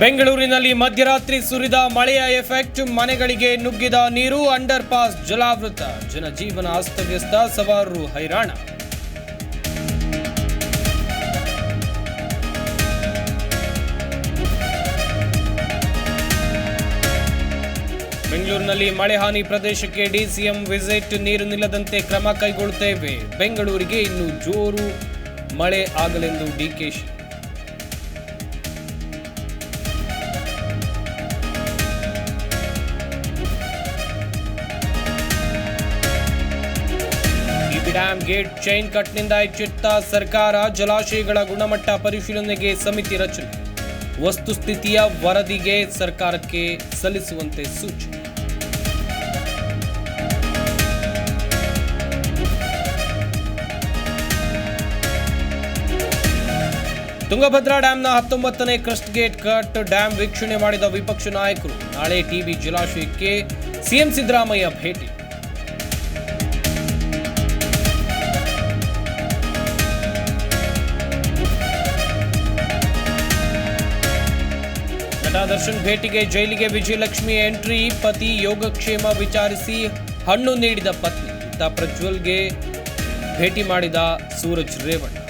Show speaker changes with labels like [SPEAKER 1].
[SPEAKER 1] ಬೆಂಗಳೂರಿನಲ್ಲಿ ಮಧ್ಯರಾತ್ರಿ ಸುರಿದ ಮಳೆಯ ಎಫೆಕ್ಟ್, ಮನೆಗಳಿಗೆ ನುಗ್ಗಿದ ನೀರು, ಅಂಡರ್ ಪಾಸ್ ಜಲಾವೃತ, ಜನಜೀವನ ಅಸ್ತವ್ಯಸ್ತ, ಸವಾರರು ಹೈರಾಣ. ಬೆಂಗಳೂರಿನಲ್ಲಿ ಮಳೆ ಹಾನಿ ಪ್ರದೇಶಕ್ಕೆ ಡಿಸಿಎಂ ವಿಸಿಟ್, ನೀರು ನಿಲ್ಲದಂತೆ ಕ್ರಮ ಕೈಗೊಳ್ಳುತ್ತೇವೆ. ಬೆಂಗಳೂರಿಗೆ ಇನ್ನು ಜೋರು ಮಳೆ ಆಗಲೆಂದು ಡಿಕೆಶಿ. ಡ್ಯಾಂ ಗೇಟ್ ಚೈನ್ ಕಟ್ನಿಂದ ಎಚ್ಚೆತ್ತ ಸರ್ಕಾರ, ಜಲಾಶಯಗಳ ಗುಣಮಟ್ಟ ಪರಿಶೀಲನೆಗೆ ಸಮಿತಿ ರಚನೆ, ವಸ್ತುಸ್ಥಿತಿಯ ವರದಿಗೆ ಸರ್ಕಾರಕ್ಕೆ ಸಲ್ಲಿಸುವಂತೆ ಸೂಚನೆ. ತುಂಗಭದ್ರಾ ಡ್ಯಾಂನ 19ನೇ ಕ್ರಸ್ಟ್ ಗೇಟ್ ಕಟ್, ಡ್ಯಾಂ ವೀಕ್ಷಣೆ ಮಾಡಿದ ವಿಪಕ್ಷ ನಾಯಕರು. ನಾಳೆ ಟಿಬಿ ಜಲಾಶಯಕ್ಕೆ ಸಿಎಂ ಸಿದ್ದರಾಮಯ್ಯ ಭೇಟಿ. ದರ್ಶನ್ ಭೇಟಿಗೆ ಜೈಲಿಗೆ ವಿಜಯಲಕ್ಷ್ಮಿ ಎಂಟ್ರಿ, ಪತಿ ಯೋಗಕ್ಷೇಮ ವಿಚಾರಿಸಿ ಹಣ್ಣು ನೀಡಿದ ಪತ್ನಿ. ಪ್ರಜ್ವಲ್ಗೆ ಭೇಟಿ ಮಾಡಿದ ಸೂರಜ್ ರೇವಣ್ಣ.